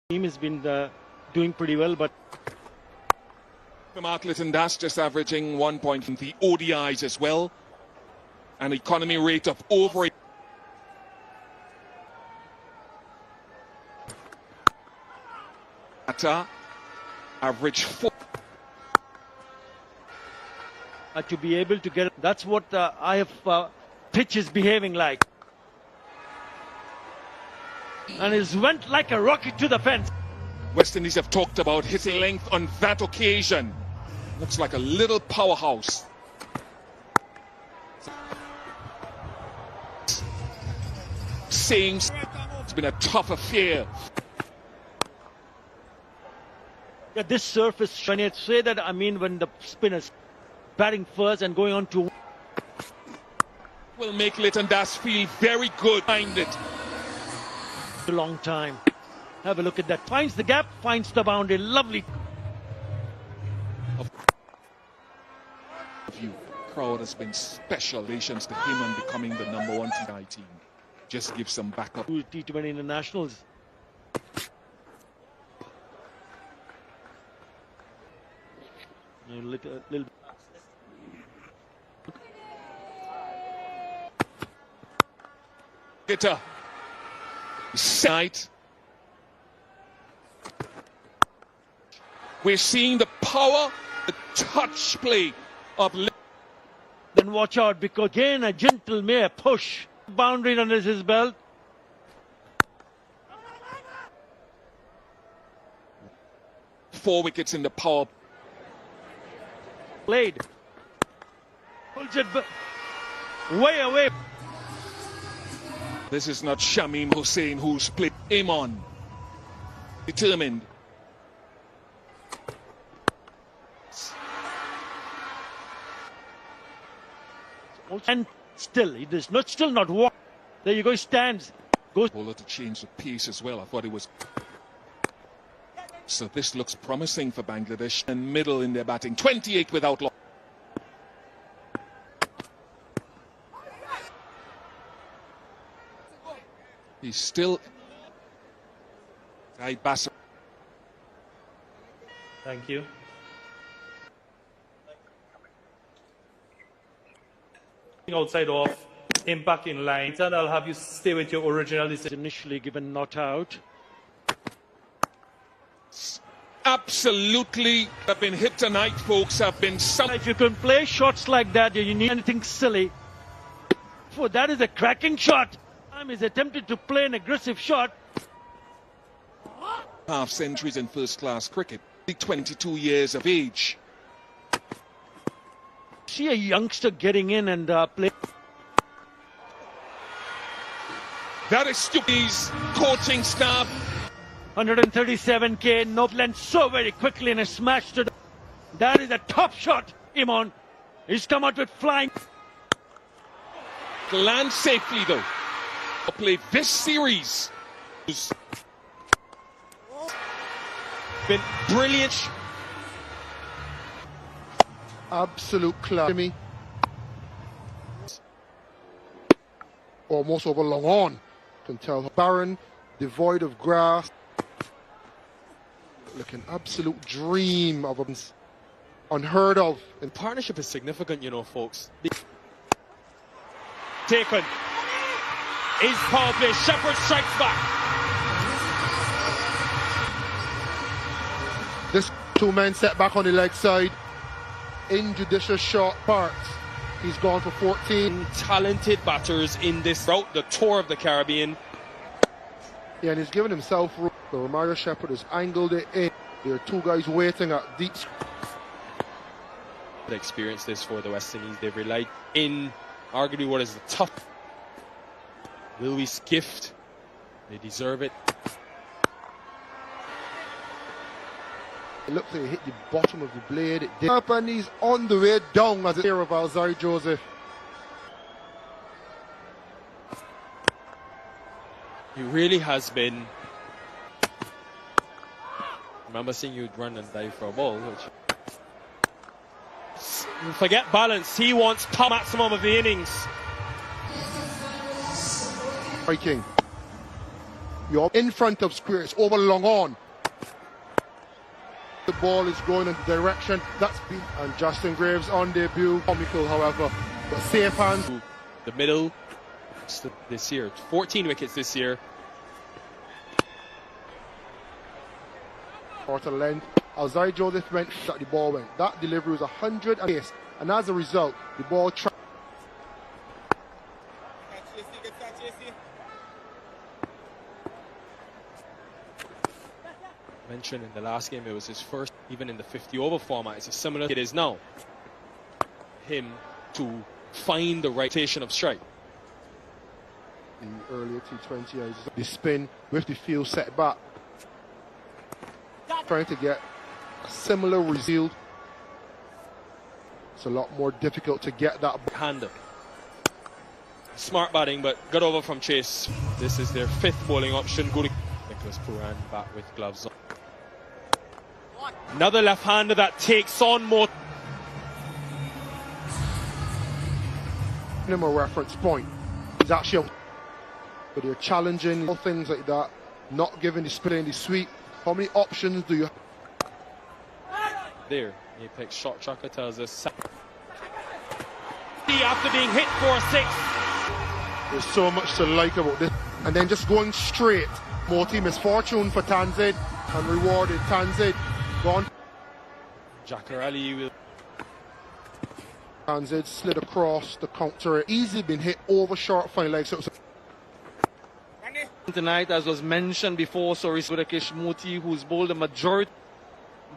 Team has been doing pretty well, but Mark Litton-Das just averaging 1 point from the ODIs as well. An economy rate of over 8. Average 4. To be able to get, that's what IF pitch is behaving like. And it went like a rocket to the fence. West Indies have talked about hitting length on that occasion. Looks like a little powerhouse. Saying it's been a tough affair. Yeah, this surface, when you say that, I mean when the spinners batting first and going on to Will make Litton-Das feel very good behind it. a long time. Have a look at that. Finds the gap, finds the boundary. Lovely. The crowd has been special relations to him and becoming the #1 TI team. Just give some backup. T20 internationals. A little. Hitter. Sight. We're seeing the power, the touch play of Then watch out, because again a gentle mere push. Boundary under his belt. Four wickets in the power. Played. Pulls it way away. This is not Shamim Hussain who's played Amon. Determined. And still, it is not still not walk. There you go, he stands. Goes. Bowler to change the pace as well. I thought it was. So this looks promising for Bangladesh. And middle in their batting. 28 without loss. He's still. Bassam. Thank you. Outside off, impact in line, and I'll have you stay with your original decision. Initially given not out. Absolutely have been hit tonight, folks. Have been some. If you can play shots like that, you need anything silly. For that is a cracking shot. He's attempted to play an aggressive shot. Half centuries in first-class cricket. 22 years of age. See a youngster getting in and play. That is Stupi's coaching staff. 137k, no land so very quickly in a smash to the. That is a top shot, Imon. He's come out with flying. Land safely though. Play this series. Been brilliant. Absolute class. Almost over long on. Can tell barren, devoid of grass. Looking absolute dream of a unheard of. And partnership is significant, you know, folks. Taken. Is power play. Shepherd strikes back. This two-man set back on the leg side. Injudicious shot parts. He's gone for 14. Talented batters in this route, the tour of the Caribbean. Yeah, and he's given himself room. The Romario Shepherd has angled it in. There are two guys waiting at deep. They experienced this for the West Indies. They've relied in arguably what is the tough. Will we gift? They deserve it. It looks like it hit the bottom of the blade. It did. Up and he's on the way down as a pair of Alzari Joseph. He really has been. I remember seeing you run and dive for a ball. Forget balance. He wants maximum of the innings. King. You're in front of square, it's over long on. The ball is going in the direction that's been, and Justin Graves on debut, comical however, but safe hands. The middle this year, 14 wickets this year. Quarter length. Alzai Joseph went that the ball went. That delivery was 100 pace, and as a result, the ball Mentioned in the last game, it was his first, even in the 50 over format. It's a similar it is now. Him to find the right rotation of strike. the earlier T20, the spin with the field set back, trying to get a similar result. It's a lot more difficult to get that hander. Smart batting, but got over from Chase. This is their fifth bowling option. Nicholas Pooran back with gloves on. Another left-hander that takes on more. A reference point. He's actually, but they're challenging things like that, not giving the spin the sweep. How many options do you have? There, Apex shot tracker tells us. After being hit for 6. There's so much to like about this. And then just going straight. Multi misfortune for Tanzid and rewarded. Tanzid gone. Jakhir alee will. Tanzid slid across the counter. Easily been hit over short fine legs. So tonight, as was mentioned before, Soris Budakish Moti, who's bowled the majority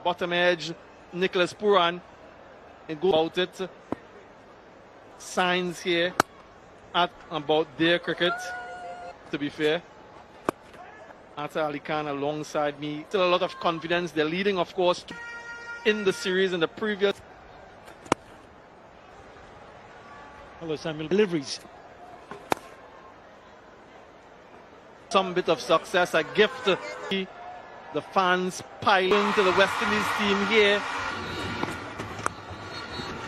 bottom edge, Nicholas Pooran, and go about it. Signs here at about their cricket, to be fair. Atta Ali Khan alongside me. Still a lot of confidence. They're leading, of course, in the series in the previous. Hello, Samuel. Deliveries. Some bit of success, a gift to the fans piling to the West Indies team here.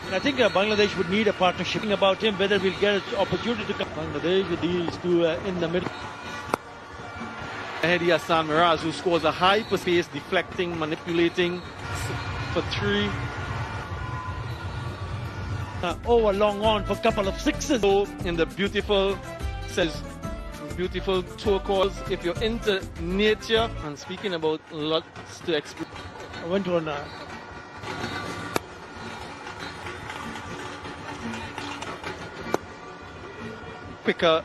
And I think Bangladesh would need a partnership about him, whether we'll get an opportunity to come. Bangladesh with these two in the middle. Mehdi Hassan Miraz, who scores a high pace, deflecting, manipulating for 3. Over long on for a couple of sixes. So in the beautiful, says beautiful turquoise. If you're into nature, and speaking about lots to experience. I went on quicker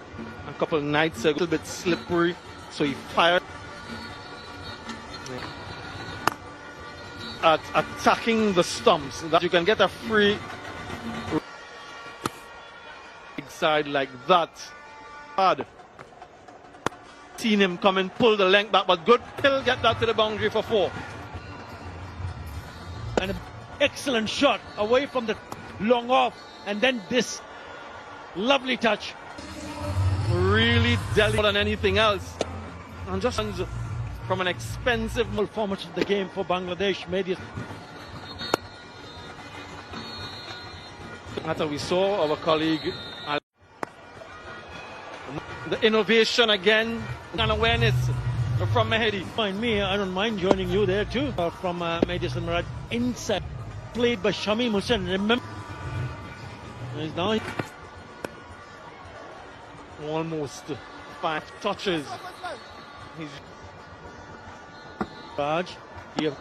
a couple of nights ago, a little bit slippery, so he fired at attacking the stumps. That you can get a free side like that. Hard. Seen him come and pull the length back, but good. He'll get that to the boundary for 4. and an excellent shot away from the long off, and then this lovely touch. Really delicate more than anything else, and just from an expensive Performance of the game for Bangladesh made it. After we saw our colleague, the innovation again and awareness from Mehdi. Mind me, I don't mind joining you there too. From Mehdi Hassan inside, played by Shamim Hussain. Remember, he's now almost 5 touches. He's Raj. You have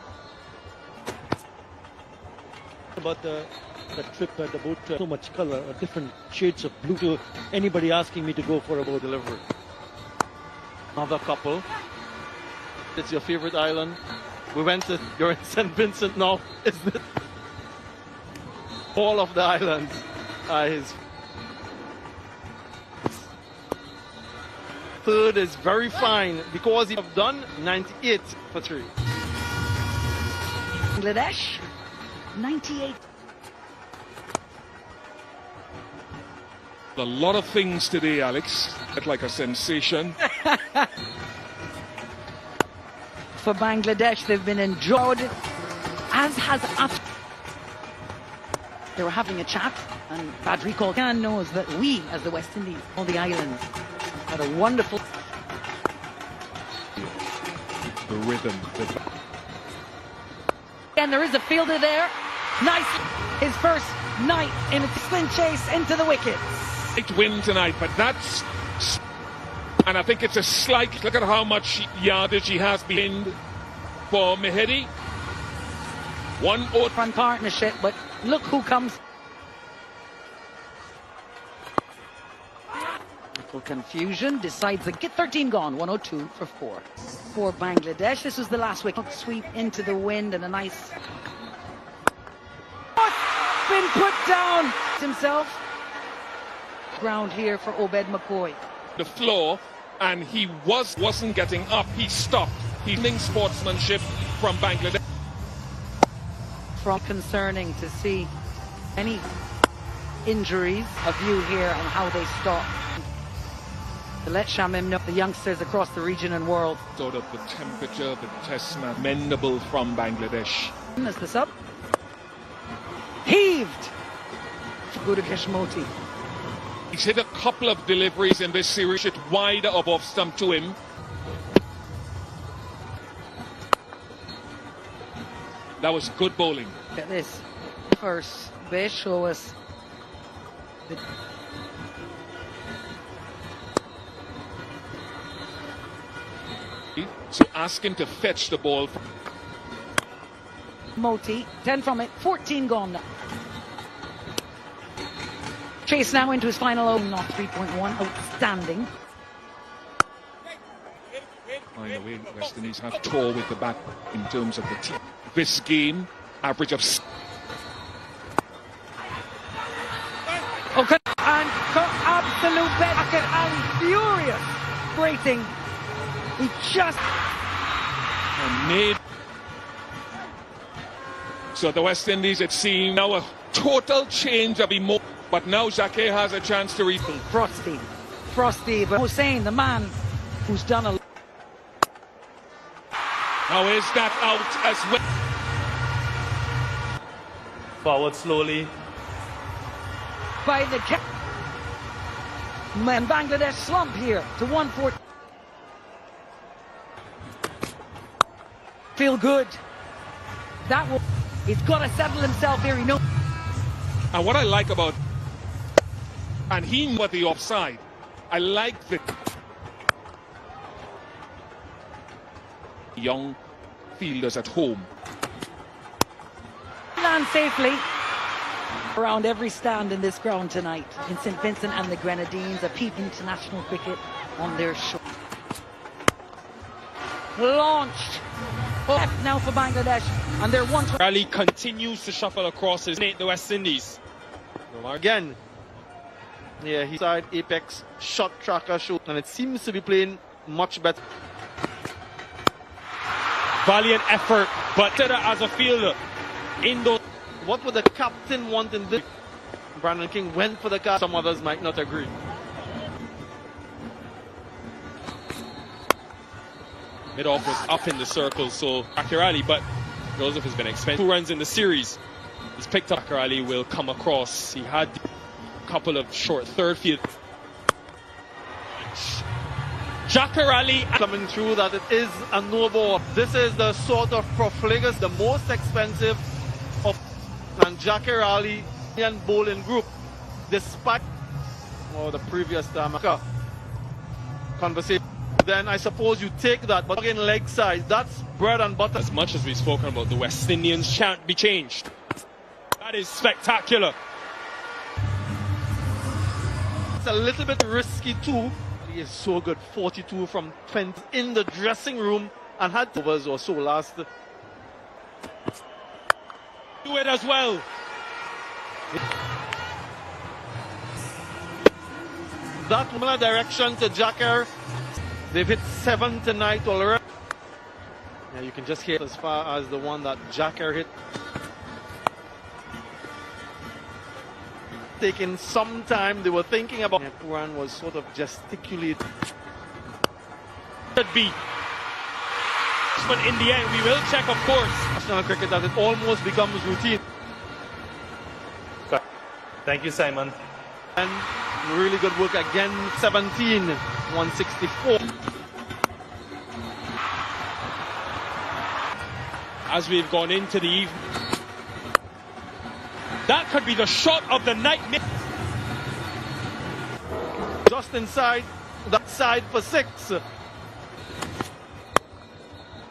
about the trip at the boat. So much color, different shades of blue. To anybody asking me to go for a boat delivery. another couple. It's your favorite island. We went to, you're in St. Vincent now, isn't it? All of the islands are his. Third is very fine because he have done 98 for 3. Bangladesh, 98. A lot of things today, Alex. Like a sensation. For Bangladesh, they've been enjoyed, as has after. They were having a chat, and Badri Khan knows that we, as the West Indies, all the islands, had a wonderful. rhythm. And there is a fielder there. Nice. His first night in a spin chase into the wickets. Great win tonight, but that's... And I think it's a slight... Look at how much yardage he has behind for Mehedi. 1-0 Front partnership, but look who comes. Little confusion, decides to get 13 gone, 102 for 4. For Bangladesh, this was the last wicket. Sweep into the wind and a nice... Been put down himself. Ground here for Obed McCoy. the floor, and he wasn't getting up. He stopped. He's sportsmanship from Bangladesh. From concerning to see any injuries, a view here on how they stop. To let Shamim know, the youngsters across the region and world. Sort of the temperature, the test match, mendable from Bangladesh. Is this up? Heaved! Gudakesh Moti. He's hit a couple of deliveries in this series, it wider above stump to him. That was good bowling. Look at this. First, they show us the So ask him to fetch the ball. Moti, 10 from it, 14 gone now. Chase now into his final over, not 3.1, outstanding. By the way, West Indies have tour with the bat in terms of the team. This game, average of... Okay, and absolute Jakhir Ali, furious, rating. He just made. So the West Indies, it seems, now a total change of emotion. But now Jakhir has a chance to read. Frosty, but Hussein, the man who's done a... Now is that out as well? Forward slowly. By the cap. Man, Bangladesh slump here to 140. Feel good. That will... He's got to settle himself here, he knows. And what I like about... And he knew the offside. I like the... Young fielders at home. Land safely. Around every stand in this ground tonight. In St. Vincent and the Grenadines, a peep international cricket on their show. Launched. Left now for Bangladesh, and they're one. Rally continues to shuffle across his the West Indies. Again, yeah, he's side apex shot tracker shoot, and it seems to be playing much better. Valiant effort, but as a fielder, in those. What would the captain want in this? Brandon King went for the cap. Some others might not agree. Mid-off was up in the circle, so Jakhir Ali, but Joseph has been expensive. 2 runs in the series. He's picked up. Jakhir Ali will come across. He had a couple of short third field. Jakhir Ali coming through that it is a no ball. This is the sort of profligacy, the most expensive of, and Jakhir Ali and bowling group, despite the previous conversation. Then I suppose you take that, but again, leg side, that's bread and butter. As much as we've spoken about the West Indians shan't be changed. That is spectacular. It's a little bit risky too. He is so good, 42 from 20 in the dressing room and had overs or so last. Do it as well. That similar direction to Jakhir. They've hit 7 tonight already. Yeah, you can just hear as far as the one that Jakhir hit. Taking some time, they were thinking about. Puran was sort of gesticulating. Could be. But in the end, we will check, of course. National cricket, that it almost becomes routine. Thank you, Simon. And really good work again. 17, 164. as we've gone into the evening. That could be the shot of the night. Just inside that side for 6.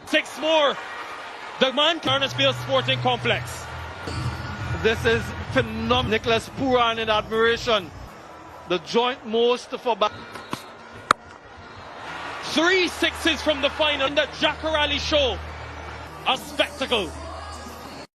6 more. The man Carnesfield Sporting Complex. This is phenomenal. Nicholas Puran in admiration. The joint most for back. 3 6s from the final in the Jakhir show. A spectacle.